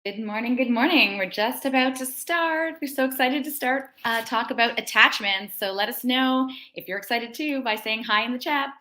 Good morning. Good morning. We're just about to start. We're so excited to start talk about attachments. So let us know if you're excited too by saying hi in the chat.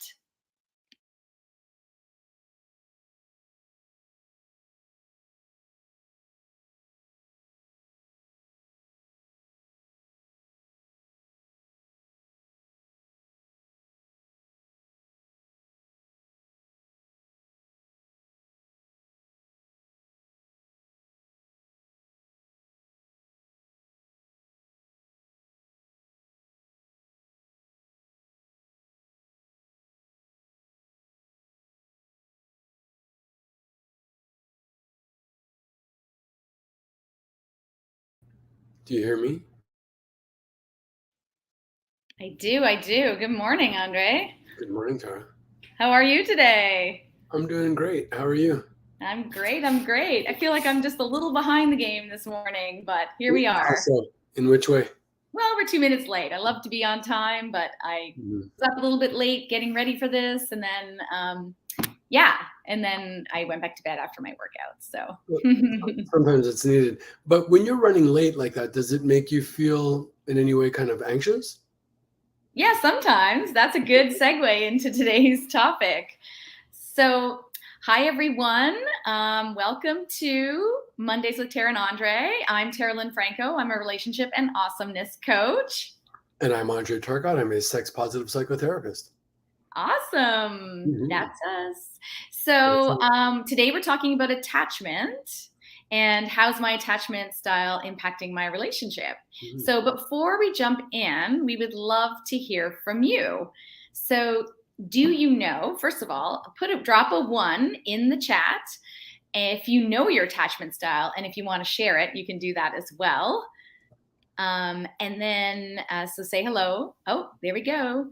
Do you hear me? I do. I do. Good morning, Andre. Good morning, Tara. How are you today? I'm doing great. How are you? I'm great. I'm great. I feel like I'm just a little behind the game this morning, but here we How are. so? In which way? Well, we're 2 minutes late. I love to be on time, but I Mhm. was up a little bit late getting ready for this, and then yeah, and then I went back to bed after my workout. So Well, sometimes it's needed. But when you're running late like that, does it make you feel in any way kind of anxious? yeah, sometimes that's a good segue into today's topic. So, hi everyone. Welcome to Mondays with Tara and Andre. I'm Tara Lynn Franco. I'm a relationship and awesomeness coach. And I'm Andre Targott. I'm a sex positive psychotherapist. Awesome. Mhm. That's us. So, Excellent. today we're talking about attachment and how's my attachment style impacting my relationship. Mhm. So, before we jump in, we would love to hear from you. So, do you know, first of all, drop a one in the chat if you know your attachment style, and if you want to share it, you can do that as well. And then, so say hello. Oh, there we go.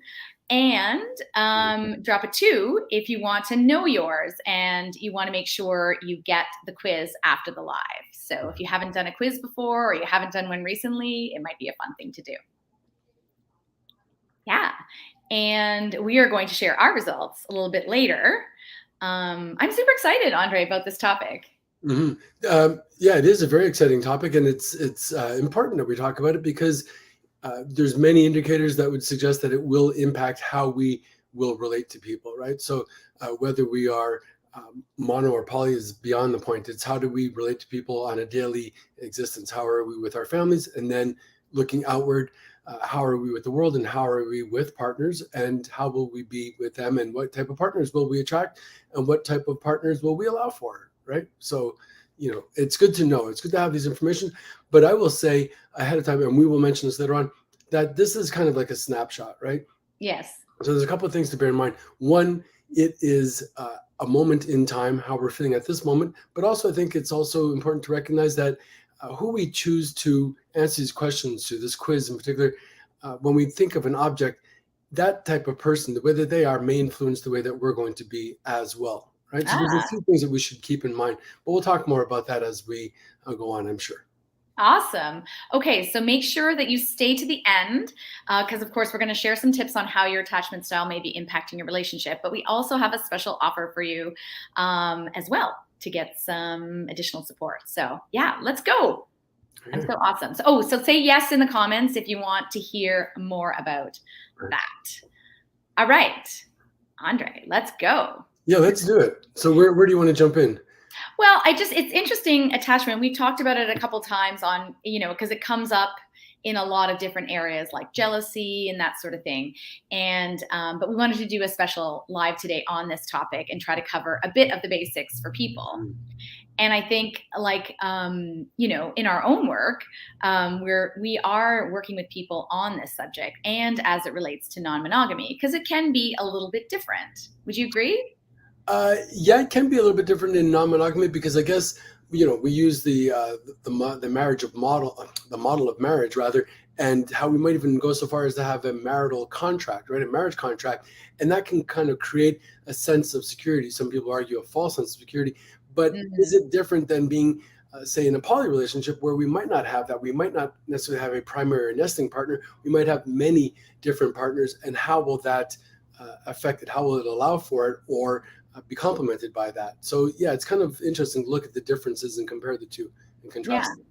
And drop a two if you want to know yours and you want to make sure you get the quiz after the live. So if you haven't done a quiz before or you haven't done one recently, it might be a fun thing to do. Yeah. And we are going to share our results a little bit later. I'm super excited, Andre, about this topic. Mhm. Yeah, it is a very exciting topic, and it's important that we talk about it because there's many indicators that would suggest that it will impact how we will relate to people, right? So whether we are mono or poly is beyond the point. It's how do we relate to people on a daily existence? How are we with our families? And then looking outward, how are we with the world and how are we with partners and how will we be with them and what type of partners will we attract and what type of partners will we allow for, right? So, it's good to know. It's good to have these information. But I will say ahead of time, and we will mention this later on, that this is kind of like a snapshot, right? Yes. So there's a couple of things to bear in mind. One, it is a moment in time, how we're feeling at this moment. But also, I think it's also important to recognize that who we choose to answer these questions to, this quiz in particular, when we think of an object, that type of person, the way that they are, may influence the way that we're going to be as well, right? So there's a Ah, few things that we should keep in mind. But we'll talk more about that as we go on, I'm sure. awesome. Okay, so make sure that you stay to the end because, of course, we're going to share some tips on how your attachment style may be impacting your relationship. But we also have a special offer for you as well to get some additional support. So, yeah, let's go. I'm Okay. so awesome. So say yes in the comments if you want to hear more about that. All right, Andre, let's go. Yeah, let's do it. So where do you want to jump in? Well, it's interesting attachment. We've talked about it a couple times on, because it comes up in a lot of different areas like jealousy and that sort of thing. And, but we wanted to do a special live today on this topic and try to cover a bit of the basics for people. And I think like, in our own work, we are working with people on this subject and as it relates to non-monogamy, because it can be a little bit different. Would you agree? Yeah, it can be a little bit different in non-monogamy because I guess we use the marriage of model, the model of marriage rather, and how we might even go so far as to have a marital contract, right? A marriage contract, and that can kind of create a sense of security. Some people argue a false sense of security, but is Mhm. it different than being, say, in a poly relationship where we might not have that? We might not necessarily have a primary or nesting partner. We might have many different partners, and how will that affected? How will it allow for it, or be complemented by that? So yeah, it's kind of interesting to look at the differences and compare the two and Yeah. contrast them.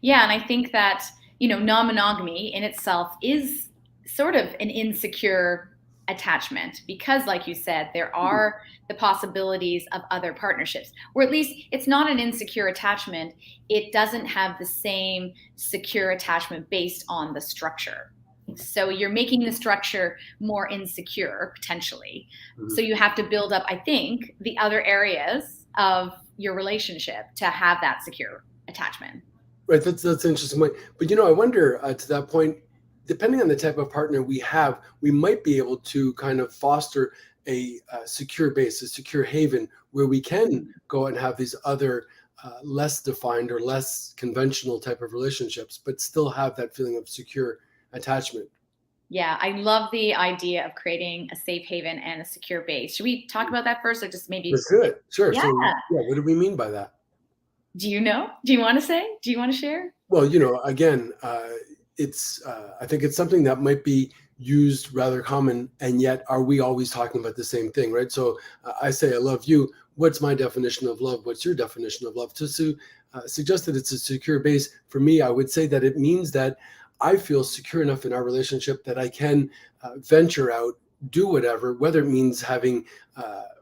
Yeah. And I think that, non-monogamy in itself is sort of an insecure attachment because, like you said, there are the possibilities of other partnerships, or at least it's not an insecure attachment. It doesn't have the same secure attachment based on the structure. So you're making the structure more insecure potentially. So you have to build up, I think, the other areas of your relationship to have that secure attachment. Right, that's an interesting point. But I wonder, to that point, depending on the type of partner we have, we might be able to kind of foster a secure base, a secure haven, where we can go and have these other less defined or less conventional type of relationships, but still have that feeling of secure attachment. Yeah, I love the idea of creating a safe haven and a secure base. Should we talk about that first, or just maybe? That's good. Sure. Yeah. So yeah, what do we mean by that? Do you know? Do you want to say? Do you want to share? Well, again, it's I think it's something that might be used rather common, and yet are we always talking about the same thing, right? So I say I love you. What's my definition of love? What's your definition of love? To suggest that it's a secure base, for me, I would say that it means that I feel secure enough in our relationship that I can venture out, do whatever, whether it means having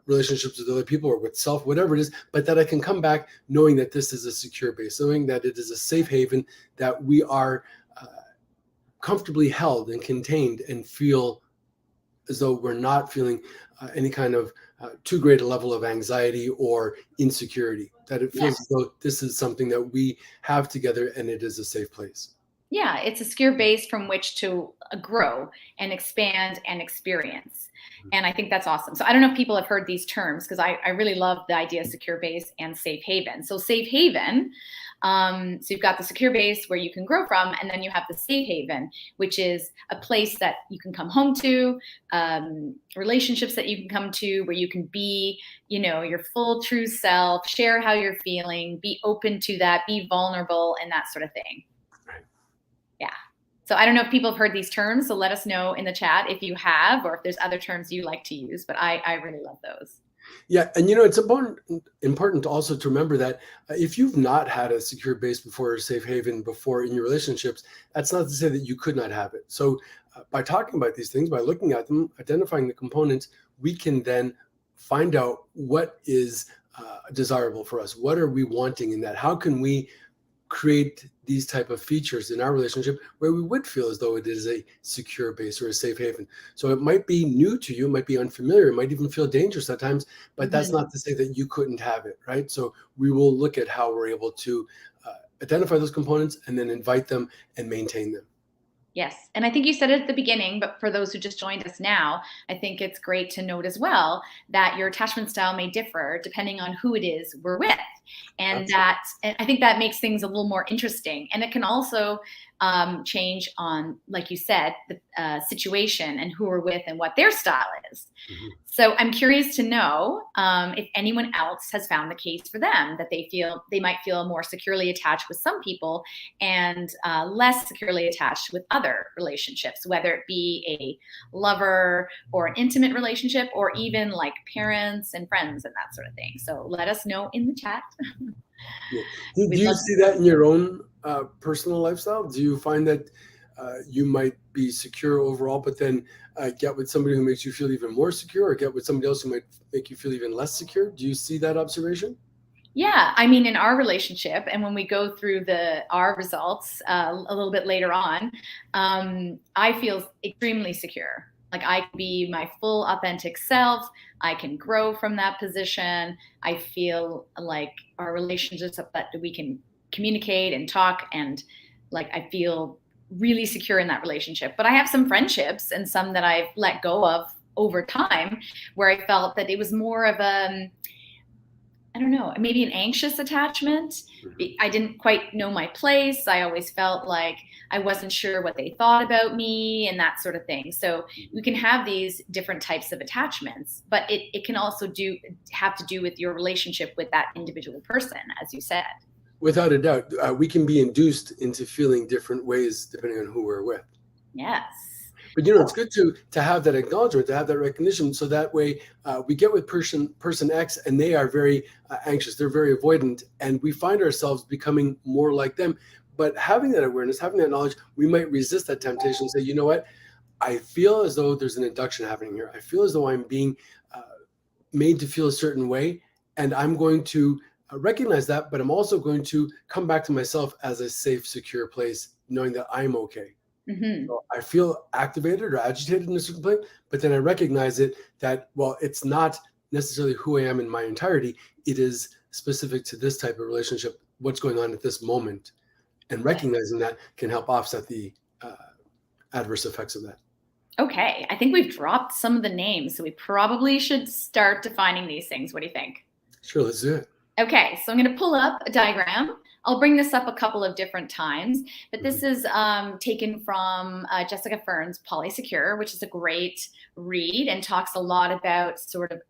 relationships with other people or with self, whatever it is, but that I can come back knowing that this is a secure base, knowing that it is a safe haven, that we are comfortably held and contained and feel as though we're not feeling any kind of too great a level of anxiety or insecurity, that it feels as though this is something that we have together and it is a safe place. Yeah, it's a secure base from which to grow and expand and experience. And I think that's awesome. So I don't know if people have heard these terms, because I really love the idea of secure base and safe haven. So safe haven, so you've got the secure base where you can grow from, and then you have the safe haven, which is a place that you can come home to, relationships that you can come to where you can be, your full true self, share how you're feeling, be open to that, be vulnerable, and that sort of thing. Yeah. So I don't know if people have heard these terms, so let us know in the chat if you have, or if there's other terms you like to use, but I really love those. Yeah, and it's important also to remember that if you've not had a secure base before, or a safe haven before in your relationships, that's not to say that you could not have it. So by talking about these things, by looking at them, identifying the components, we can then find out what is desirable for us. What are we wanting in that? How can we create these type of features in our relationship where we would feel as though it is a secure base or a safe haven? So it might be new to you, it might be unfamiliar, it might even feel dangerous at times, but that's not to say that you couldn't have it, right? So we will look at how we're able to identify those components and then invite them and maintain them. Yes. And I think you said it at the beginning, but for those who just joined us now, I think it's great to note as well that your attachment style may differ depending on who it is we're with. And I think that makes things a little more interesting. And it can also change on, like you said, the situation and who we're with and what their style is. Mm-hmm. So I'm curious to know if anyone else has found the case for them, that they might feel more securely attached with some people and less securely attached with other relationships, whether it be a lover or an intimate relationship, or even like parents and friends and that sort of thing. So let us know in the chat. Yeah. Do you see that in your own personal lifestyle? Do you find that you might be secure overall, but then get with somebody who makes you feel even more secure, or get with somebody else who might make you feel even less secure? Do you see that observation? Yeah, I mean, in our relationship, and when we go through our results a little bit later on, I feel extremely secure. Like I can be my full authentic self. I can grow from that position. I feel like our relationships that we can communicate and talk, and like I feel really secure in that relationship. But I have some friendships and some that I've let go of over time where I felt that it was more of I don't know, maybe an anxious attachment. I didn't quite know my place. I always felt like I wasn't sure what they thought about me and that sort of thing. So we can have these different types of attachments, but it can also have to do with your relationship with that individual person, as you said. Without a doubt, we can be induced into feeling different ways depending on who we're with. Yes. But it's good to have that acknowledgement, to have that recognition, so that way we get with person X, and they are very anxious, they're very avoidant, and we find ourselves becoming more like them. But having that awareness, having that knowledge, we might resist that temptation and say, you know what, I feel as though there's an induction happening here. I feel as though I'm being made to feel a certain way, and I'm going to recognize that, but I'm also going to come back to myself as a safe, secure place, knowing that I'm okay. Mm-hmm. So I feel activated or agitated in a certain place, but then I recognize it that, well, it's not necessarily who I am in my entirety. It is specific to this type of relationship, what's going on at this moment. And recognizing that can help offset the adverse effects of that. Okay, I think we've dropped some of the names, so we probably should start defining these things. What do you think? Sure, let's do it. Okay, so I'm going to pull up a diagram. I'll bring this up a couple of different times, but this is taken from Jessica Fern's Polysecure, which is a great read and talks a lot about sort of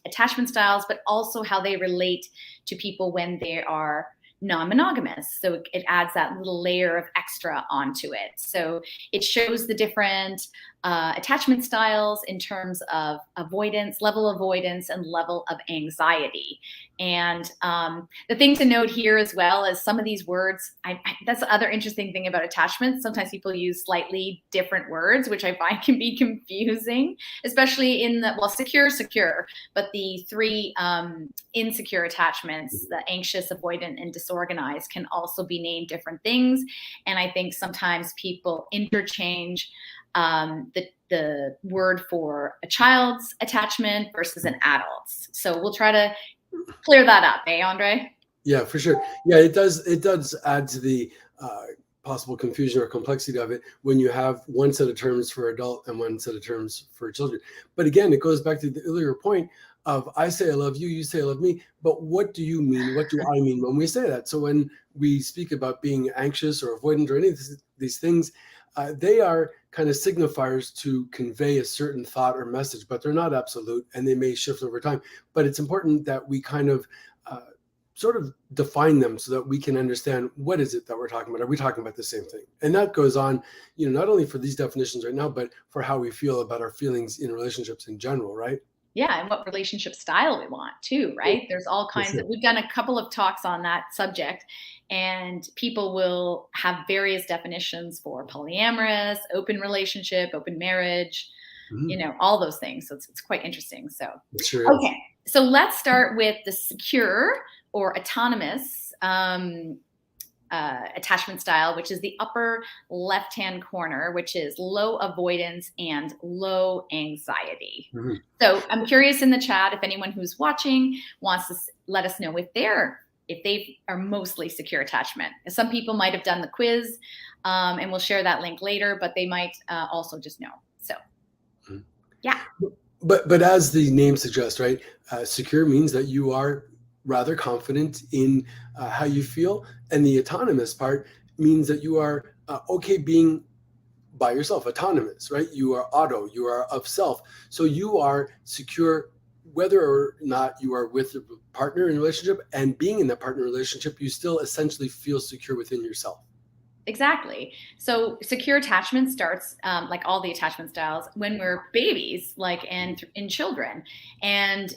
attachment styles, but also how they relate to people when they are non-monogamous. So it adds that little layer of extra onto it. So it shows the different attachment styles in terms of avoidance, level of avoidance, and level of anxiety. And the thing to note here as well is some of these words, that's the other interesting thing about attachments. Sometimes people use slightly different words, which I find can be confusing, especially in the, well, secure, but the three insecure attachments, the anxious, avoidant, and disorganized, can also be named different things. And I think sometimes people interchange the word for a child's attachment versus an adult's. So we'll try to clear that up, Andre? Yeah, for sure. Yeah, it does add to the possible confusion or complexity of it when you have one set of terms for adult and one set of terms for children. But again, it goes back to the earlier point of, I say I love you, you say I love me, but what do you mean? What do I mean when we say that? So when we speak about being anxious or avoidant or any of these things, they are kind of signifiers to convey a certain thought or message, but they're not absolute, and they may shift over time. But it's important that we kind of sort of define them so that we can understand, what is it that we're talking about? Are we talking about the same thing? And that goes on, not only for these definitions right now, but for how we feel about our feelings in relationships in general, right? Yeah, and what relationship style we want too, right? There's all kinds of, we've done a couple of talks on that subject, and people will have various definitions for polyamorous, open relationship, open marriage, all those things. So it's quite interesting. So, sure is. Okay, so let's start with the secure or autonomous attachment style, which is the upper left-hand corner, which is low avoidance and low anxiety. Mm-hmm. So I'm curious in the chat if anyone who's watching wants to let us know if they are mostly secure attachment. Some people might have done the quiz, and we'll share that link later, but they might also just know. So, yeah. But as the name suggests, right, secure means that you are rather confident in how you feel, and the autonomous part means that you are okay being by yourself, autonomous, right? You are auto, you are of self, so you are secure whether or not you are with a partner in a relationship, and being in that partner relationship, you still essentially feel secure within yourself. Exactly. So secure attachment starts, like all the attachment styles, when we're babies, and in children. And,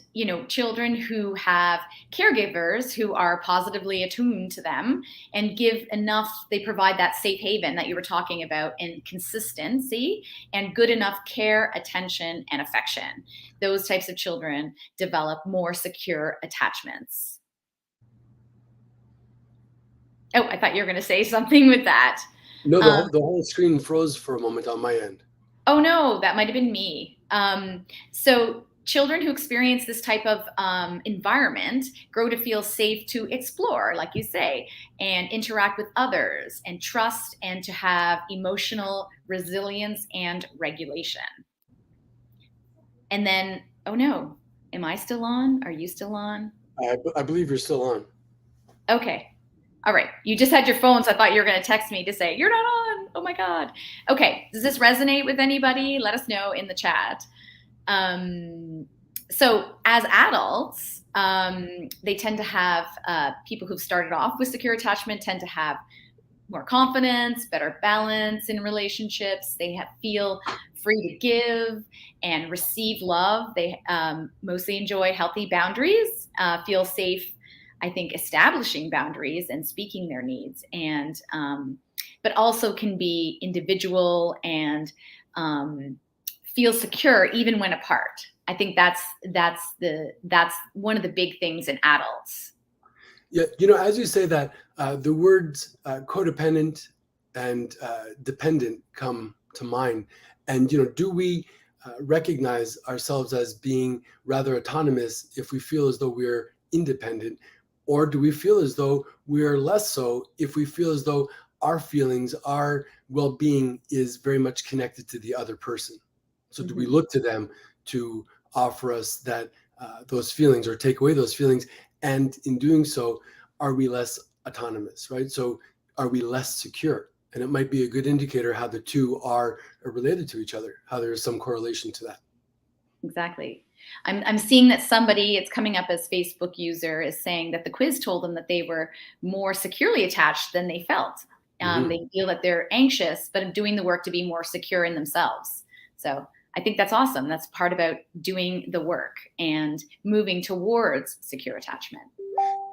children who have caregivers who are positively attuned to them and give enough, they provide that safe haven that you were talking about, and consistency and good enough care, attention, and affection. Those types of children develop more secure attachments. Oh, I thought you were going to say something with that. No, the whole screen froze for a moment on my end. Oh, no, that might have been me. So children who experience this type of environment grow to feel safe to explore, like you say, and interact with others, and trust, and to have emotional resilience and regulation. And then, oh no, am I still on? Are you still on? I believe you're still on. Okay. All right. You just had your phone, so I thought you were going to text me to say, you're not on. Oh my God. Okay. Does this resonate with anybody? Let us know in the chat. So as adults, they tend to have, people who've started off with secure attachment tend to have more confidence, better balance in relationships. They feel free to give and receive love. They mostly enjoy healthy boundaries, feel safe, I think, establishing boundaries and speaking their needs, and but also can be individual and feel secure even when apart. I think that's one of the big things in adults. Yeah, as you say that, the words codependent and dependent come to mind. And do we recognize ourselves as being rather autonomous if we feel as though we're independent, or do we feel as though we're less so if we feel as though our feelings, our well-being is very much connected to the other person? So do we look to them to offer us that those feelings or take away those feelings? And in doing so, are we less autonomous, right? So are we less secure? And it might be a good indicator how the two are related to each other, how there's some correlation to that. Exactly. I'm seeing that somebody, it's coming up as Facebook user, is saying that the quiz told them that they were more securely attached than they felt. They feel that they're anxious, but doing the work to be more secure in themselves. So I think that's awesome. That's part about doing the work and moving towards secure attachment.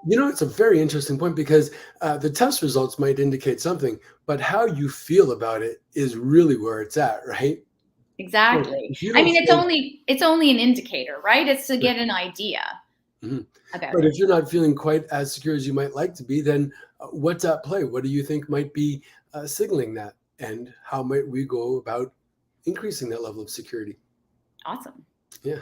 It's a very interesting point, because the test results might indicate something, but how you feel about it is really where it's at, right? Exactly. So I mean, it's only an indicator, right? It's to get an idea about But it. if you're not feeling quite as secure as you might like to be, then what's at play? What do you think might be signaling that? And how might we go about increasing that level of security? Awesome. Yeah.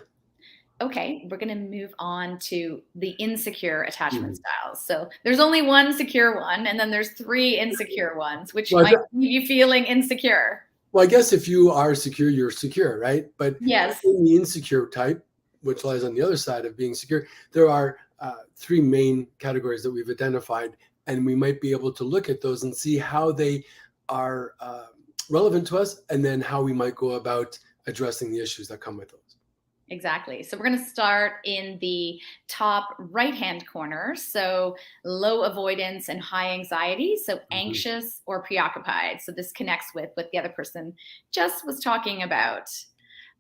Okay, we're going to move on to the insecure attachment styles. So there's only one secure one, and then there's 3 insecure ones, which might leave you feeling insecure. Well, I guess if you are secure, you're secure, right? But yes, in the insecure type, which lies on the other side of being secure, there are 3 main categories that we've identified, and we might be able to look at those and see how they are relevant to us, and then how we might go about addressing the issues that come with those. Exactly. So we're going to start in the top right-hand corner. So low avoidance and high anxiety. So anxious or preoccupied. So this connects with what the other person just was talking about.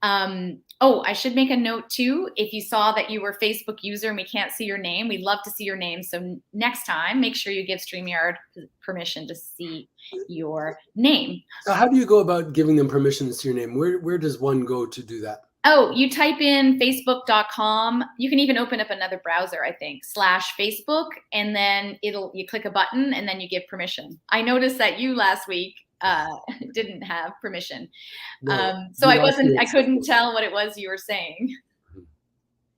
I should make a note too. If you saw that you were a Facebook user and we can't see your name, we'd love to see your name. So next time, make sure you give StreamYard permission to see your name. So how do you go about giving them permission to see your name? Where does one go to do that? Oh, you type in facebook.com. You can even open up another browser, I think, /Facebook, and then you click a button and then you give permission. I noticed that you last week didn't have permission. No, so I couldn't tell what it was you were saying,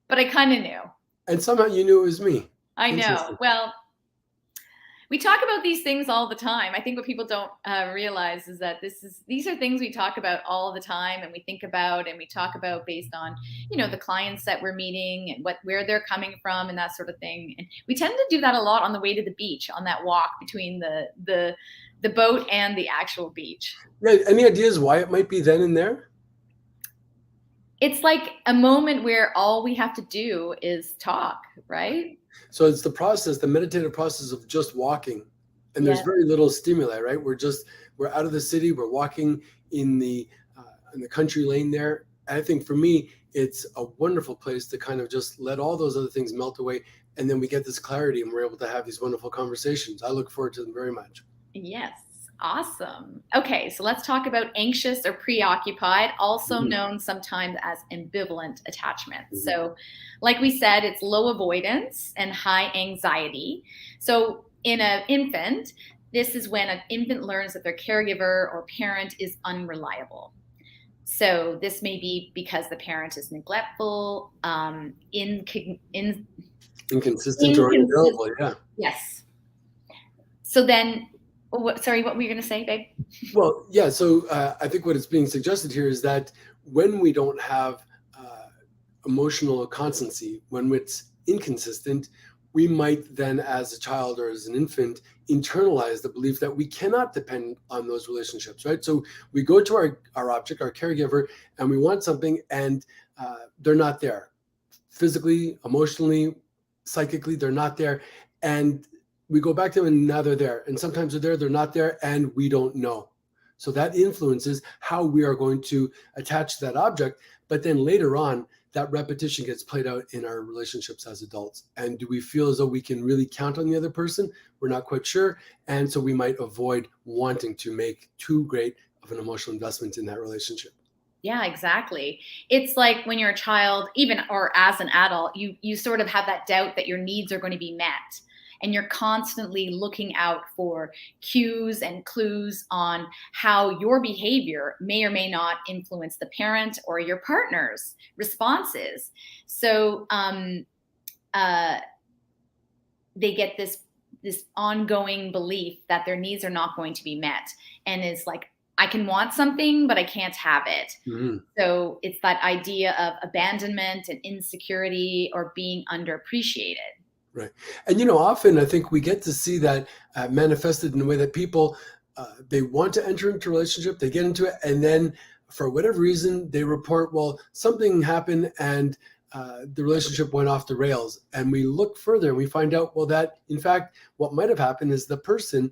but I kind of knew. And somehow you knew it was me. I know. Well, we talk about these things all the time. I think what people don't realize is that these are things we talk about all the time, and we think about, and we talk about based on, the clients that we're meeting and where they're coming from and that sort of thing. And we tend to do that a lot on the way to the beach, on that walk between the boat and the actual beach. Yeah. Any ideas why it might be then and there? It's like a moment where all we have to do is talk, right? So it's the meditative process of just walking, and there's very little stimuli, right? We're out of the city, we're walking in the country lane there. And I think for me, it's a wonderful place to kind of just let all those other things melt away, and then we get this clarity and we're able to have these wonderful conversations. I look forward to them very much. Yes. Awesome. Okay, so let's talk about anxious or preoccupied, also known sometimes as ambivalent attachments. So like we said, it's low avoidance and high anxiety. So in an infant, this is when an infant learns that their caregiver or parent is unreliable. So this may be because the parent is neglectful, inconsistent or unavailable. Yeah. Yes. So then, what were you going to say, babe? Well, yeah. So I think what is being suggested here is that when we don't have emotional constancy, when it's inconsistent, we might then, as a child or as an infant, internalize the belief that we cannot depend on those relationships, right? So we go to our object, our caregiver, and we want something, and they're not there. Physically, emotionally, psychically, they're not there. And we go back to them and now they're there. And sometimes they're there, they're not there, and we don't know. So that influences how we are going to attach to that object. But then later on, that repetition gets played out in our relationships as adults. And do we feel as though we can really count on the other person? We're not quite sure. And so we might avoid wanting to make too great of an emotional investment in that relationship. Yeah, exactly. It's like when you're a child, even or as an adult, you sort of have that doubt that your needs are going to be met. And you're constantly looking out for cues and clues on how your behavior may or may not influence the parent or your partner's responses. So they get this ongoing belief that their needs are not going to be met, and is like, I can want something, but I can't have it. Mm-hmm. So it's that idea of abandonment and insecurity or being underappreciated. Right. And, often I think we get to see that manifested in a way that people, they want to enter into a relationship, they get into it, and then for whatever reason, they report, well, something happened and the relationship went off the rails. And we look further and we find out, well, that in fact, what might have happened is the person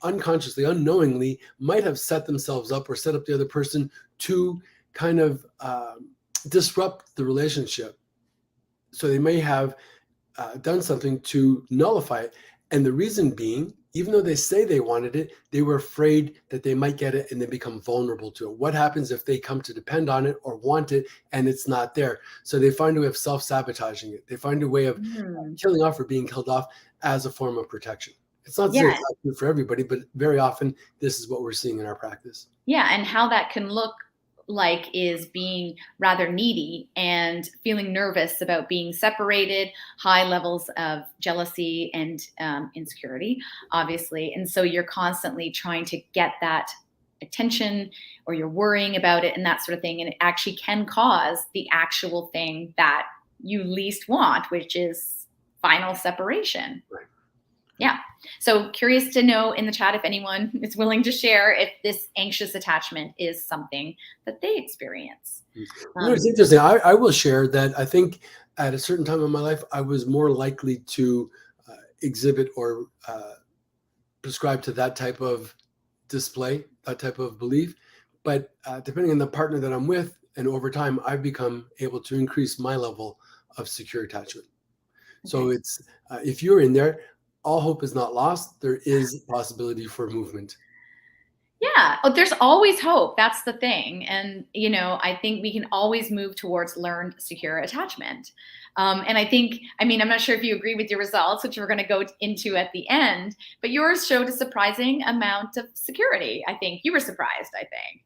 unconsciously, unknowingly might have set themselves up or set up the other person to kind of disrupt the relationship. So they may have done something to nullify it. And the reason being, even though they say they wanted it, they were afraid that they might get it and then become vulnerable to it. What happens if they come to depend on it or want it and it's not there? So they find a way of self-sabotaging it. They find a way of killing off or being killed off as a form of protection. It's not saying it's not good for everybody, but very often this is what we're seeing in our practice. Yeah, and how that can look like is being rather needy and feeling nervous about being separated, high levels of jealousy and insecurity, obviously. And so you're constantly trying to get that attention, or you're worrying about it and that sort of thing. And it actually can cause the actual thing that you least want, which is final separation. Right. Yeah. So curious to know in the chat if anyone is willing to share if this anxious attachment is something that they experience. It's interesting. I will share that I think at a certain time in my life, I was more likely to exhibit or prescribe to that type of display, that type of belief. But depending on the partner that I'm with, and over time, I've become able to increase my level of secure attachment. Okay. So it's if you're in there, all hope is not lost. There is a possibility for movement. Yeah. Oh, there's always hope. That's the thing. And, I think we can always move towards learned secure attachment. And I think, I'm not sure if you agree with your results, which we're going to go into at the end, but yours showed a surprising amount of security. I think you were surprised, I think.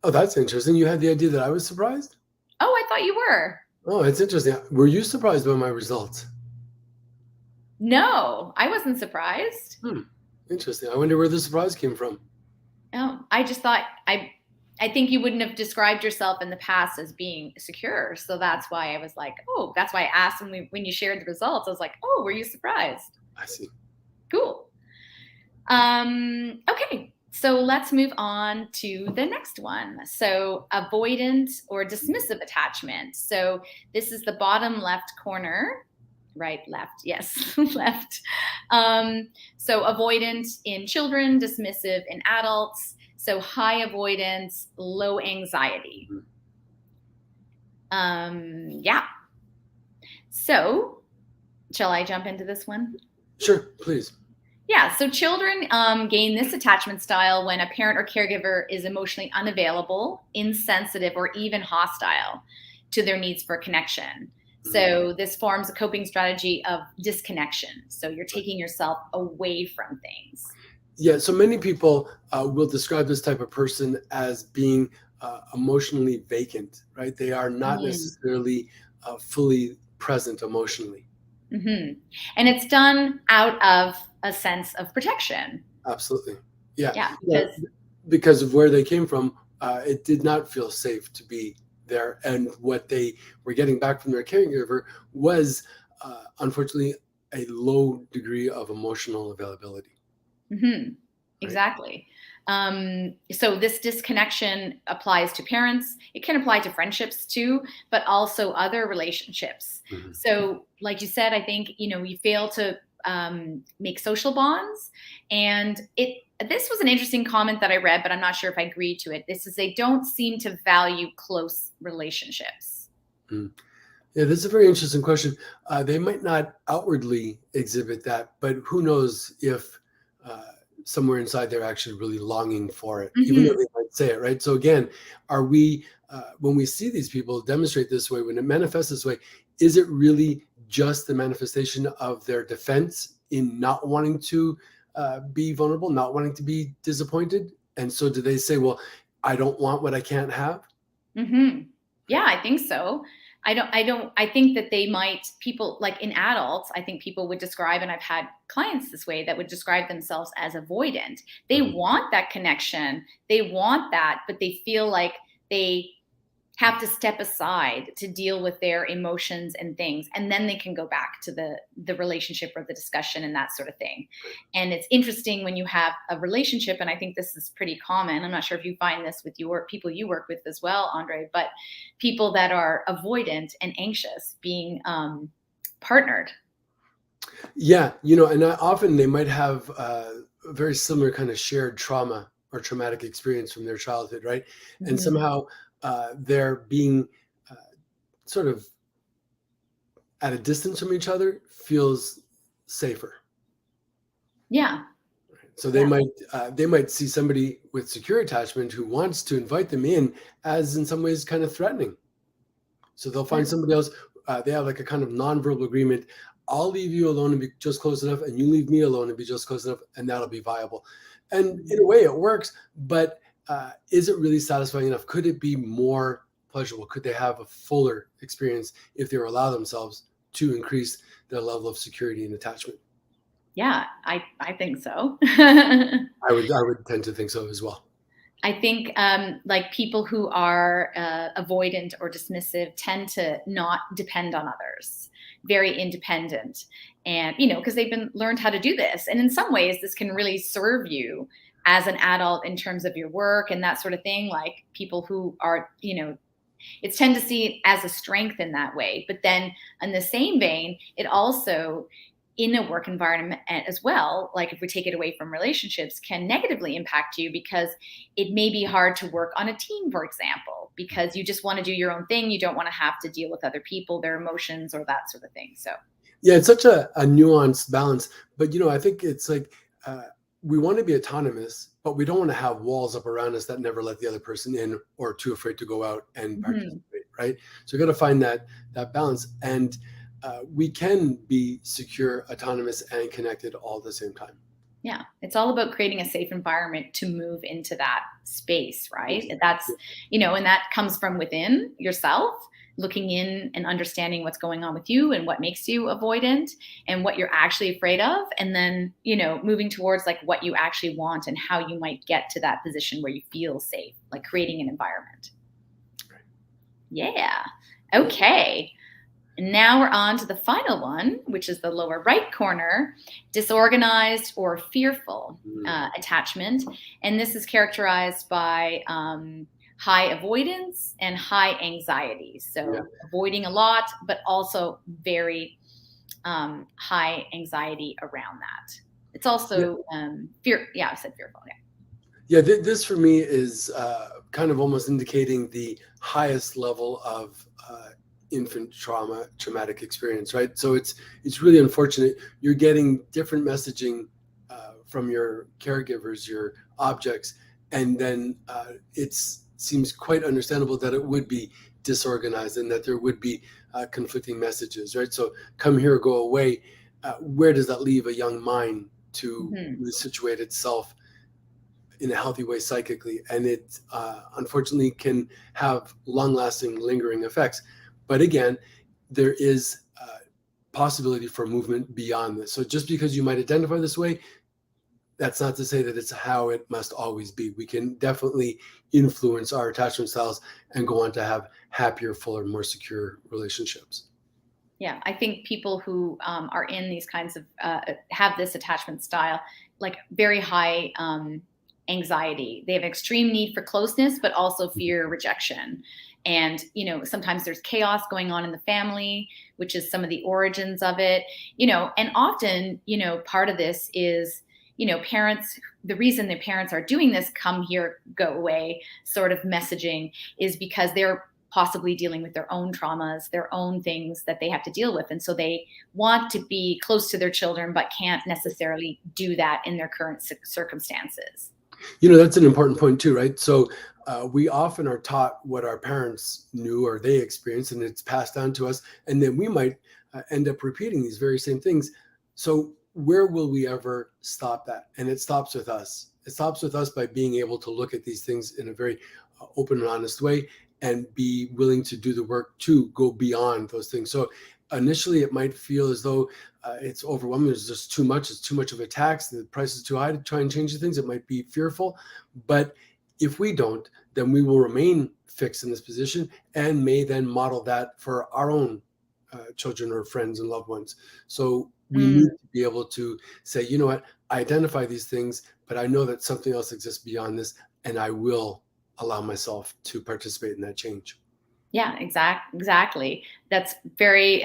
Oh, that's interesting. You had the idea that I was surprised? Oh, I thought you were. Oh, it's interesting. Were you surprised by my results? No, I wasn't surprised. Interesting. I wonder where the surprise came from. Oh, I just thought I think you wouldn't have described yourself in the past as being secure. So that's why I was like, oh, that's why I asked when you shared the results. I was like, oh, were you surprised? I see. Cool. Okay, so let's move on to the next one. So avoidant or dismissive attachment. So this is the bottom left corner. Right, left, yes, left. So avoidant in children, dismissive in adults. So high avoidance, low anxiety. Yeah. So shall I jump into this one? Sure, please. Yeah, so children gain this attachment style when a parent or caregiver is emotionally unavailable, insensitive, or even hostile to their needs for connection. So this forms a coping strategy of disconnection. So you're taking yourself away from things. Yeah, so many people will describe this type of person as being emotionally vacant, right? They are not necessarily fully present emotionally. Mm-hmm. And it's done out of a sense of protection. Absolutely. Yeah. Yeah. Because of where they came from, it did not feel safe to be there, and what they were getting back from their caregiver was unfortunately a low degree of emotional availability. Right? Exactly. So this disconnection applies to parents. It can apply to friendships too, but also other relationships. So like you said, I think, we fail to make social bonds. And this was an interesting comment that I read, but I'm not sure if I agree to it. This is they don't seem to value close relationships. Mm. Yeah, this is a very interesting question. They might not outwardly exhibit that, but who knows if somewhere inside they're actually really longing for it, even though they might say it, right? So again, are we, when we see these people demonstrate this way, when it manifests this way, is it really just the manifestation of their defense in not wanting to be vulnerable, not wanting to be disappointed? And so do they say, well, I don't want what I can't have? Yeah, I think so. I think that people like in adults, I think people would describe, and I've had clients this way that would describe themselves as avoidant. They want that connection. They want that, but they feel like they have to step aside to deal with their emotions and things, and then they can go back to the relationship or the discussion and that sort of thing. And it's interesting when you have a relationship, and I think this is pretty common. I'm not sure if you find this with your people you work with as well, Andre, but people that are avoidant and anxious being partnered. Yeah, and often they might have a very similar kind of shared trauma or traumatic experience from their childhood, right? And somehow they're being sort of at a distance from each other feels safer. Yeah. So they might see somebody with secure attachment who wants to invite them in as in some ways kind of threatening. So they'll find somebody else. They have like a kind of nonverbal agreement. I'll leave you alone and be just close enough, and you leave me alone and be just close enough, and that'll be viable. And in a way, it works. But is it really satisfying enough? Could it be more pleasurable? Could they have a fuller experience if they allow themselves to increase their level of security and attachment? Yeah, I think so. I would tend to think so as well. I think like people who are avoidant or dismissive tend to not depend on others, very independent, and because they've been learned how to do this. And in some ways, this can really serve you as an adult in terms of your work and that sort of thing. Like people who are, it's tend to see it as a strength in that way. But then in the same vein, it also in a work environment as well, like if we take it away from relationships, can negatively impact you because it may be hard to work on a team, for example, because you just want to do your own thing. You don't want to have to deal with other people, their emotions, or that sort of thing. So yeah, it's such a nuanced balance. But I think it's like we want to be autonomous, but we don't want to have walls up around us that never let the other person in or too afraid to go out and participate, right? So we got to find that balance. And we can be secure, autonomous, and connected all at the same time. Yeah, it's all about creating a safe environment to move into that space, right? And that's, and that comes from within yourself, looking in and understanding what's going on with you and what makes you avoidant and what you're actually afraid of. And then, moving towards like what you actually want and how you might get to that position where you feel safe, like creating an environment. Yeah. Okay. And now we're on to the final one, which is the lower right corner, disorganized or fearful attachment. And this is characterized by high avoidance and high anxiety. So avoiding a lot, but also very high anxiety around that. It's also fear. Yeah, I said fearful. Yeah, this for me is kind of almost indicating the highest level of infant traumatic experience, right? So it's really unfortunate. You're getting different messaging from your caregivers, your objects, and then it seems quite understandable that it would be disorganized and that there would be conflicting messages, right? So come here, go away. Where does that leave a young mind to really situate itself in a healthy way psychically? And it unfortunately can have long-lasting, lingering effects. But again, there is possibility for movement beyond this. So just because you might identify this way, that's not to say that it's how it must always be. We can definitely influence our attachment styles and go on to have happier, fuller, more secure relationships. Yeah, I think people who are in these kinds of, have this attachment style, like very high anxiety. They have extreme need for closeness, but also fear rejection. And, sometimes there's chaos going on in the family, which is some of the origins of it, and often, part of this is, parents, the reason the parents are doing this come here, go away sort of messaging is because they're possibly dealing with their own traumas, their own things that they have to deal with. And so they want to be close to their children, but can't necessarily do that in their current circumstances. That's an important point too, right? So we often are taught what our parents knew or they experienced, and it's passed down to us. And then we might end up repeating these very same things. So where will we ever stop that? And it stops with us. It stops with us by being able to look at these things in a very open and honest way and be willing to do the work to go beyond those things. So initially it might feel as though it's overwhelming. There's just too much. It's too much of a tax. The price is too high to try and change the things. It might be fearful. But if we don't, then we will remain fixed in this position and may then model that for our own children or friends and loved ones. So we need to be able to say, you know what, I identify these things, but I know that something else exists beyond this, and I will allow myself to participate in that change. Yeah, exactly. That's very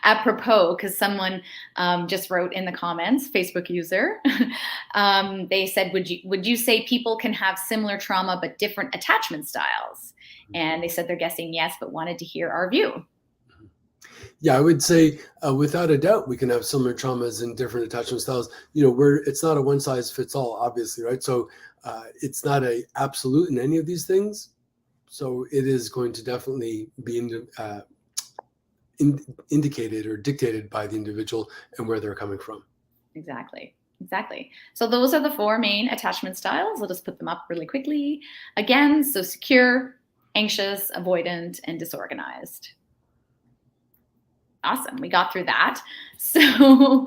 apropos because someone just wrote in the comments, Facebook user, they said, would you say people can have similar trauma but different attachment styles? And they said they're guessing yes, but wanted to hear our view. Yeah, I would say without a doubt, we can have similar traumas and different attachment styles. It's not a one size fits all, obviously, right? So it's not a absolute in any of these things. So it is going to definitely be indicated or dictated by the individual and where they're coming from. Exactly. So those are the 4 main attachment styles. I'll just put them up really quickly. Again, so secure, anxious, avoidant, and disorganized. Awesome. We got through that. So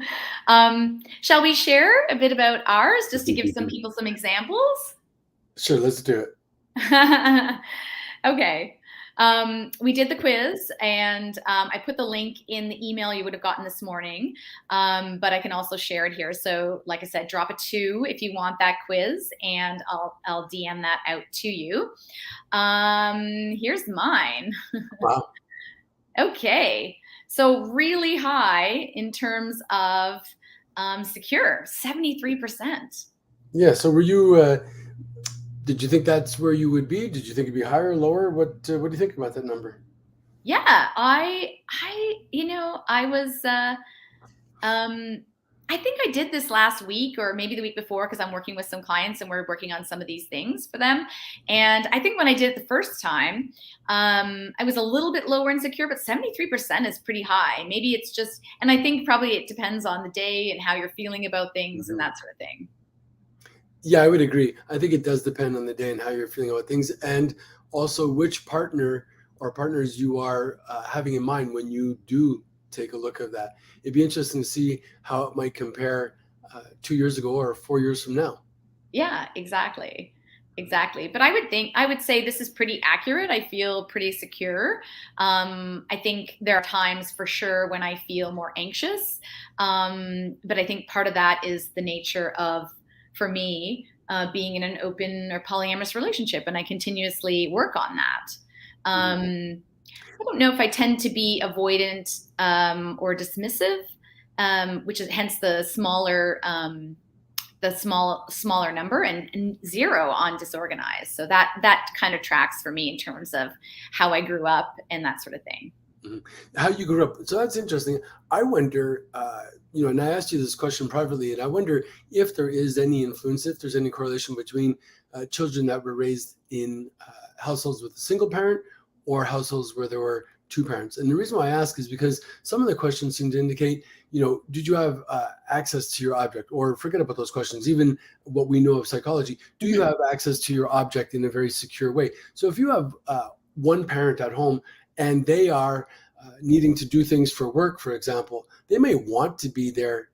shall we share a bit about ours just to give some people some examples? Sure, let's do it. Okay. We did the quiz, and I put the link in the email you would have gotten this morning, but I can also share it here. So like I said, drop a 2 if you want that quiz, and I'll DM that out to you. Here's mine. Wow. Okay. So really high in terms of secure, 73%. Yeah. So were you, did you think that's where you would be? Did you think it'd be higher, lower? What do you think about that number? Yeah, I was, I think I did this last week or maybe the week before because I'm working with some clients and we're working on some of these things for them. And I think when I did it the first time, I was a little bit lower in secure, but 73% is pretty high. Maybe it's just, and I think probably it depends on the day and how you're feeling about things and that sort of thing. Yeah, I would agree. I think it does depend on the day and how you're feeling about things, and also which partner or partners you are having in mind when you do take a look at that. It'd be interesting to see how it might compare 2 years ago or 4 years from now. Yeah, exactly. But I would say this is pretty accurate. I feel pretty secure. I think there are times for sure when I feel more anxious. But I think part of that is the nature of, for me, being in an open or polyamorous relationship, and I continuously work on that. I don't know if I tend to be avoidant or dismissive, which is hence the smaller number, and 0 on disorganized. So that kind of tracks for me in terms of how I grew up and that sort of thing. Mm-hmm. How you grew up. So that's interesting. I wonder, and I asked you this question privately, and I wonder if there is any influence, if there's any correlation between children that were raised in households with a single parent or households where there were 2 parents. And the reason why I ask is because some of the questions seem to indicate, did you have access to your object? Or forget about those questions, even what we know of psychology, do you have access to your object in a very secure way? So if you have one parent at home and they are needing to do things for work, for example, they may want to be there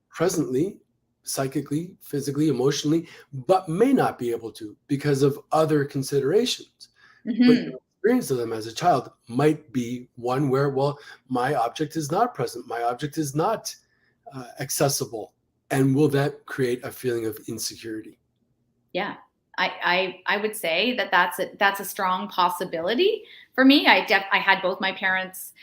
presently, psychically, physically, emotionally, but may not be able to because of other considerations. But the experience of them as a child might be one where, well, my object is not present, my object is not accessible, and will that create a feeling of insecurity? Yeah. I would say that that's a strong possibility for me. I had both my parents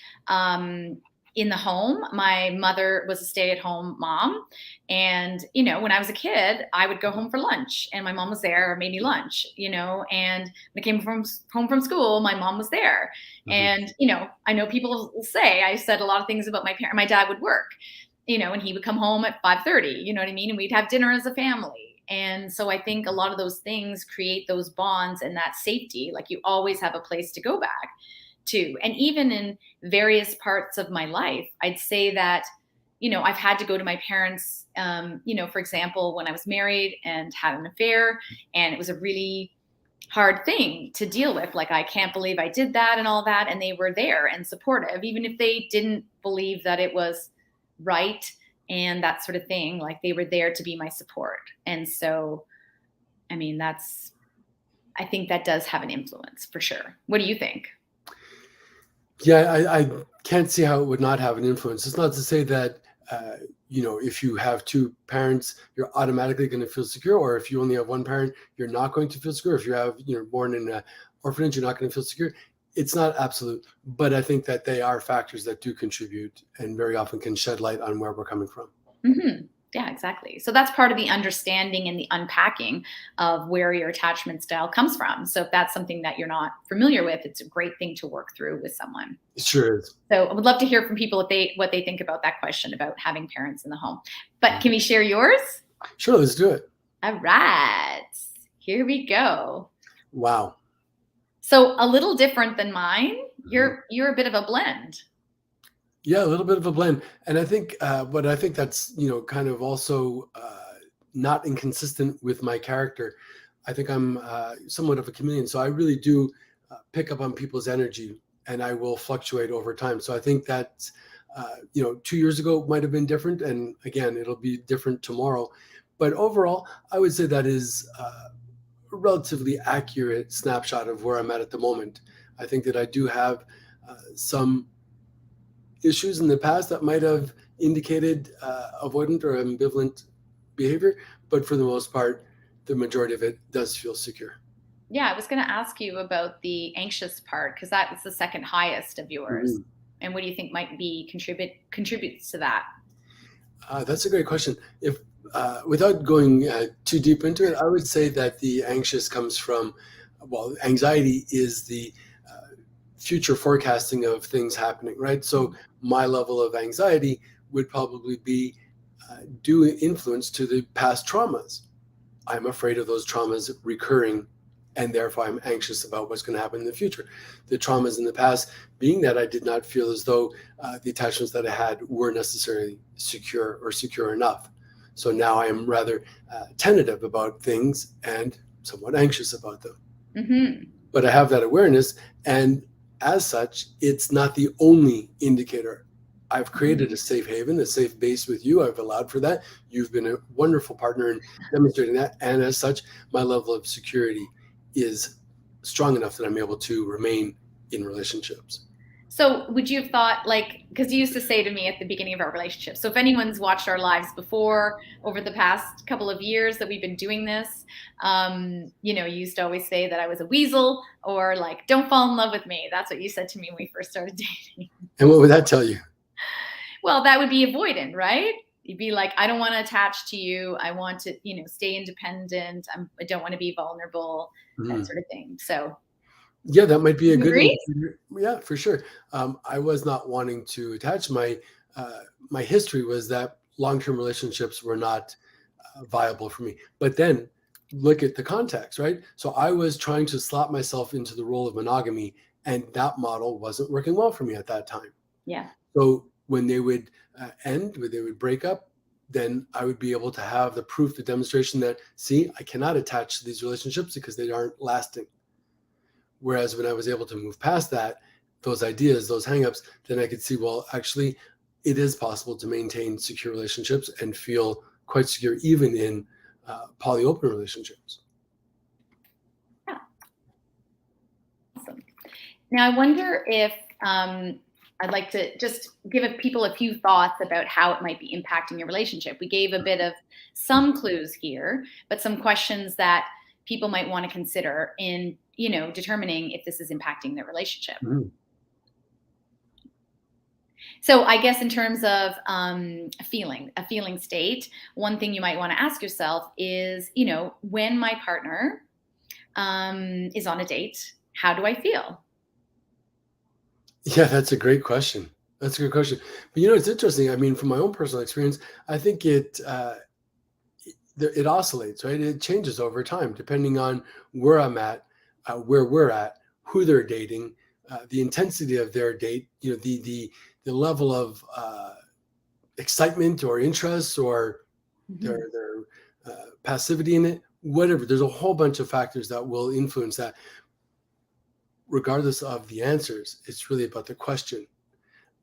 in the home. My mother was a stay-at-home mom, and when I was a kid, I would go home for lunch, and my mom was there, made me lunch. And when I came home from school, my mom was there. Mhm. And I know people will say I said a lot of things about my parent. My dad would work, and he would come home at 5:30. You know what I mean? And we'd have dinner as a family. And so I think a lot of those things create those bonds and that safety. Like, you always have a place to go back to. And even in various parts of my life, I'd say that, I've had to go to my parents, for example, when I was married and had an affair, and it was a really hard thing to deal with. Like, I can't believe I did that and all that. And they were there and supportive, even if they didn't believe that it was right and that sort of thing. Like, they were there to be my support. And so, I mean, I think that does have an influence for sure. What do you think? Yeah, I can't see how it would not have an influence. It's not to say that, if you have two parents, you're automatically going to feel secure, or if you only have one parent, you're not going to feel secure. If you're born in an orphanage, you're not going to feel secure. It's not absolute, but I think that they are factors that do contribute and very often can shed light on where we're coming from. Hmm. Yeah, exactly. So that's part of the understanding and the unpacking of where your attachment style comes from. So if that's something that you're not familiar with, it's a great thing to work through with someone. It sure is. So I would love to hear from people what they think about that question about having parents in the home. But can we share yours? Sure, let's do it. All right. Here we go. Wow. So a little different than mine. You're a bit of a blend. Yeah, a little bit of a blend, and I think, but I think that's kind of also not inconsistent with my character. I think I'm somewhat of a chameleon, so I really do pick up on people's energy, and I will fluctuate over time. So I think that 2 years ago might have been different, and again, it'll be different tomorrow. But overall, I would say that is a relatively accurate snapshot of where I'm at the moment. I think that I do have some issues in the past that might have indicated avoidant or ambivalent behavior, but for the most part, the majority of it does feel secure. Yeah, I was going to ask you about the anxious part, because that was the second highest of yours. Mhm. And what do you think might be contributes to that? That's a great question. If without going too deep into it, I would say that the anxious comes from, well, anxiety is the future forecasting of things happening, right? So my level of anxiety would probably be due influence to the past traumas. I'm afraid of those traumas recurring, and therefore I'm anxious about what's going to happen in the future. The traumas in the past being that I did not feel as though the attachments that I had were necessarily secure or secure enough. So now I am rather tentative about things and somewhat anxious about them. Mm-hmm. But I have that awareness, and as such, it's not the only indicator. I've created a safe haven, a safe base with you. I've allowed for that. You've been a wonderful partner in demonstrating that. And as such, my level of security is strong enough that I'm able to remain in relationships. So would you have thought, like, because you used to say to me at the beginning of our relationship, so if anyone's watched our lives before over the past couple of years that we've been doing this, you used to always say that I was a weasel, or like, don't fall in love with me. That's what you said to me when we first started dating. And what would that tell you? Well, that would be avoidant, right? You'd be like, I don't want to attach to you. I want to, stay independent. I don't want to be vulnerable, that sort of thing. So Yeah, that might be a you good agree? indicator. Yeah, for sure. I was not wanting to attach. My history was that long-term relationships were not viable for me. But then look at the context, right? So I was trying to slot myself into the role of monogamy, and that model wasn't working well for me at that time. Yeah. So when they would end, when they would break up, then I would be able to have the proof, the demonstration that, see, I cannot attach to these relationships because they aren't lasting. Whereas when I was able to move past that, those ideas, those hangups, then I could see, well, actually, it is possible to maintain secure relationships and feel quite secure even in polyopen relationships. Yeah. Awesome. Now, I wonder if I'd like to just give people a few thoughts about how it might be impacting your relationship. We gave a bit of some clues here, but some questions that people might want to consider in, determining if this is impacting their relationship. Mhm. So I guess in terms of a feeling state, one thing you might want to ask yourself is, when my partner is on a date, how do I feel? Yeah, that's a great question. That's a good question. But it's interesting. I mean, from my own personal experience, I think it oscillates, right? It changes over time depending on where I'm at, where we're at, who they're dating, the intensity of their date, the level of excitement or interest or Mhm. their passivity in it. Whatever. There's a whole bunch of factors that will influence that. Regardless of the answers, it's really about the question,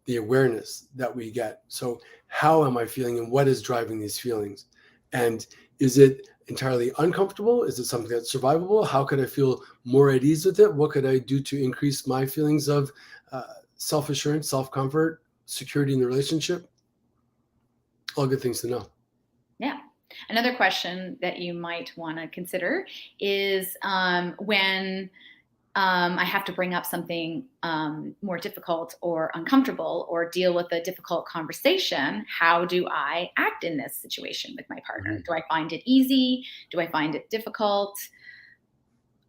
the awareness that we get. So, how am I feeling and what is driving these feelings? And is it entirely uncomfortable? Is it something that's survivable? How could I feel more at ease with it? What could I do to increase my feelings of uh, self assurance, self comfort, security in the relationship? All good things to know. Yeah. Another question that you might want to consider is when I have to bring up something more difficult or uncomfortable or deal with a difficult conversation, how do I act in this situation with my partner? Mhm. Do I find it easy? Do I find it difficult?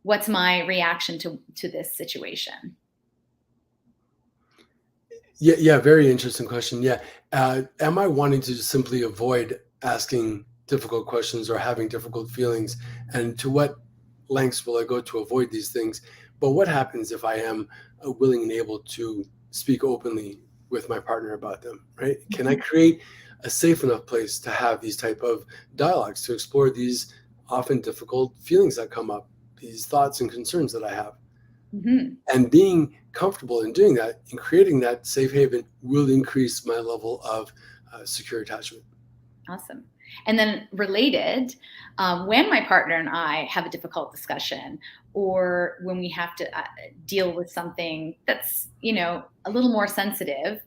What's my reaction to this situation? Yeah, yeah, very interesting question. Yeah. Am I wanting to just simply avoid asking difficult questions or having difficult feelings? And to what lengths will I go to avoid these things? But what happens if I am willing and able to speak openly with my partner about them, right? Can I Mhm. create a safe enough place to have these type of dialogues, to explore these often difficult feelings that come up, these thoughts and concerns that I have? Mhm. And being comfortable in doing that and creating that safe haven will increase my level of secure attachment. Awesome. And then related, when my partner and I have a difficult discussion, or when we have to deal with something that's, a little more sensitive,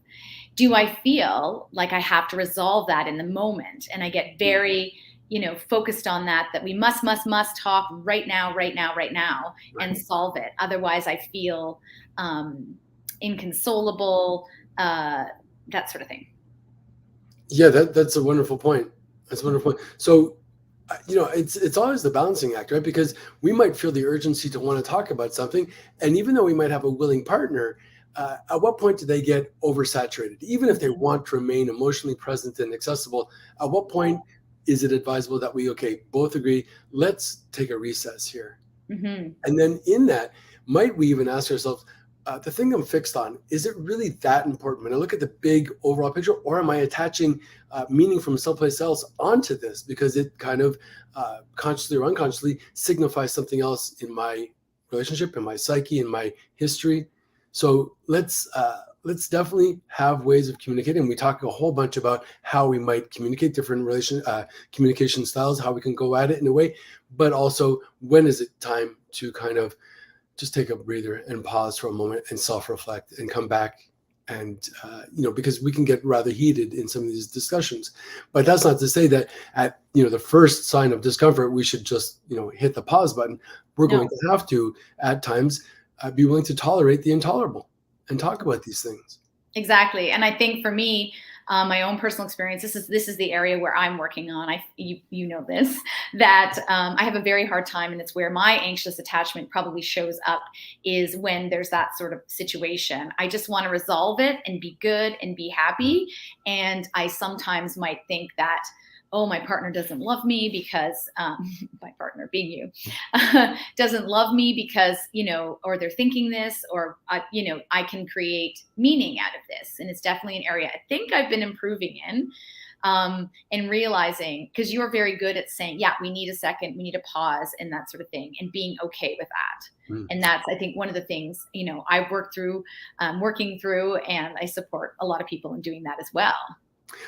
do I feel like I have to resolve that in the moment? And I get Mm. very, focused on that we must talk right now, right now, right now, and Right. solve it. Otherwise, I feel inconsolable, uh, that sort of thing. Yeah, that's a wonderful point. That's a wonderful point. So, it's always the balancing act, right? Because we might feel the urgency to want to talk about something, and even though we might have a willing partner, at what point do they get oversaturated? Even if they Mhm. want to remain emotionally present and accessible, at what point is it advisable that we, okay, both agree, let's take a recess here? Mhm. And then in that, might we even ask ourselves, the thing I'm fixed on, is it really that important? When I look at the big overall picture, or am I attaching meaning from someplace else onto this because it kind of consciously or unconsciously signifies something else in my relationship, in my psyche, in my history? So let's definitely have ways of communicating. We talk a whole bunch about how we might communicate different communication styles, how we can go at it in a way, but also when is it time to kind of just take a breather and pause for a moment and self-reflect and come back. And because we can get rather heated in some of these discussions, but that's not to say that at the first sign of discomfort we should just hit the pause button. We're going No. to have to at times be willing to tolerate the intolerable and talk about these things. Exactly. And I think for me, my own personal experience, this is the area where I'm working on. You know this, that I have a very hard time, and it's where my anxious attachment probably shows up, is when there's that sort of situation. I just want to resolve it and be good and be happy, and I sometimes might think that, oh, my partner doesn't love me because my partner being you doesn't love me because, or they're thinking this, or I can create meaning out of this. And it's definitely an area I think I've been improving in, and realizing, because you're very good at saying, yeah, we need a second, we need a pause, and that sort of thing, and being okay with that. Mm. And that's, I think, one of the things, I've worked through, working through, and I support a lot of people in doing that as well.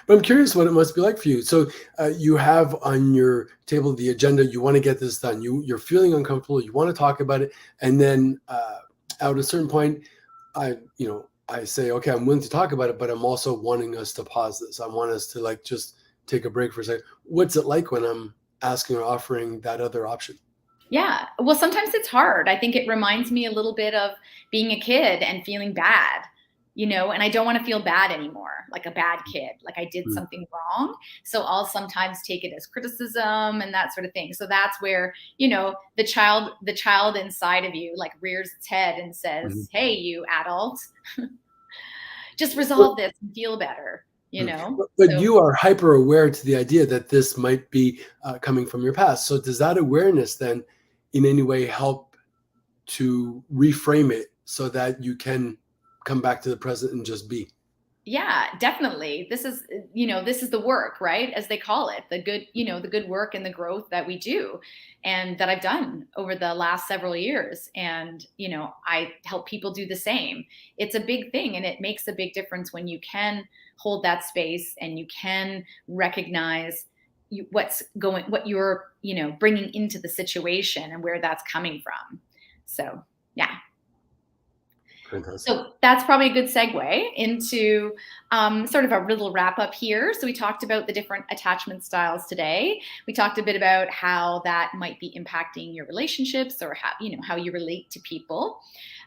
But I'm curious what it must be like for you. So you have on your table the agenda. You want to get this done. You're feeling uncomfortable. You want to talk about it, and then at a certain point, I say, okay, I'm willing to talk about it, but I'm also wanting us to pause this. I want us to just take a break for a second. What's it like when I'm asking or offering that other option? Yeah. Well, sometimes it's hard. I think it reminds me a little bit of being a kid and feeling bad, and I don't want to feel bad anymore, like a bad kid, like I did Mm, something wrong. So I'll sometimes take it as criticism and that sort of thing. So that's where, the child inside of you like rears its head and mhm. says, "Hey, you adult, just But resolve this and feel better," but So you are hyper aware to the idea that this might be coming from your past. So does that awareness then in any way help to reframe it so that you can come back to the present and just be? yeah, definitely. This is the work, right? As they call it, the good work and the growth that we do and that I've done over the last several years. And, I help people do the same. It's a big thing and it makes a big difference when you can hold that space and you can recognize what you're, bringing into the situation and where that's coming from. So, yeah. Fantastic. So that's probably a good segue into sort of a little wrap up here. So we talked about the different attachment styles today. We talked a bit about how that might be impacting your relationships or how you relate to people.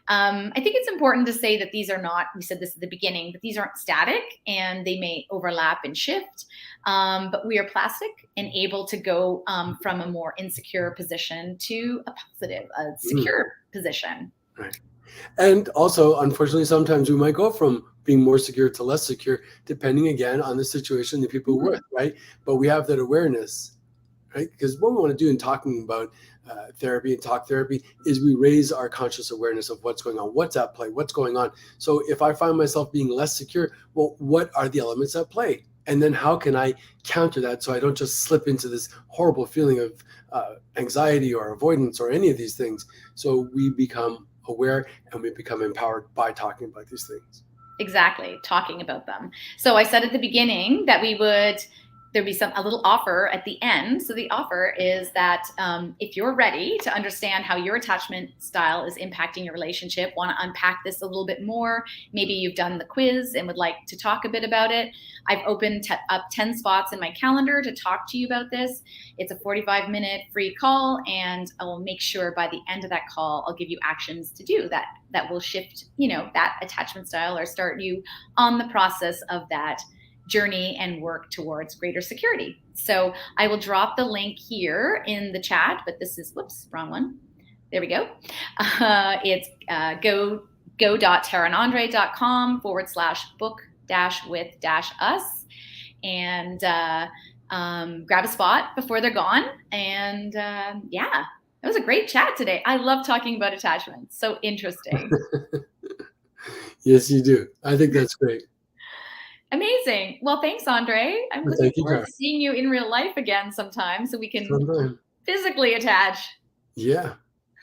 I think it's important to say that these are not. We said this at the beginning, but these aren't static and they may overlap and shift. But we are plastic and able to go from a more insecure position to a positive, a Mm, secure position. right. And also, unfortunately, sometimes we might go from being more secure to less secure, depending again on the situation, the people we're Mhm. with, right? But we have that awareness, right? Because what we want to do in talking about therapy and talk therapy is we raise our conscious awareness of what's going on, what's at play, what's going on. So if I find myself being less secure, well, what are the elements at play? And then how can I counter that so I don't just slip into this horrible feeling of anxiety or avoidance or any of these things? So we become aware and we become empowered by talking about these things. Exactly, talking about them. So I said at the beginning that there'd be a little offer at the end. So the offer is that if you're ready to understand how your attachment style is impacting your relationship, want to unpack this a little bit more, maybe you've done the quiz and would like to talk a bit about it. I've opened up 10 spots in my calendar to talk to you about this. It's a 45-minute free call, and I will make sure by the end of that call, I'll give you actions to do that will shift, that attachment style or start you on the process of that journey and work towards greater security. So I will drop the link here in the chat, but this is, whoops, wrong one. There we go. It's go.taranandre.com/book with us and grab a spot before they're gone. And yeah, that was a great chat today. I love talking about attachments. So interesting. Yes, you do. I think that's great. Amazing. Well, thanks, Andre. I'm Well, looking thank you, forward Tara. to seeing you in real life again sometime so we can Sometime. physically attach. Yeah.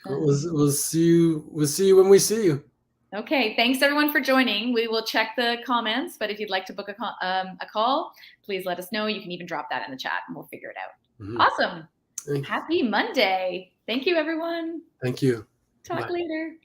We'll see you. We'll see you when we see you. Okay, thanks everyone for joining. We will check the comments, but if you'd like to book a call, please let us know. You can even drop that in the chat and we'll figure it Mhm. out. Awesome. Thank you. Happy Monday. Thank you, everyone. Thank you. Talk Bye. later.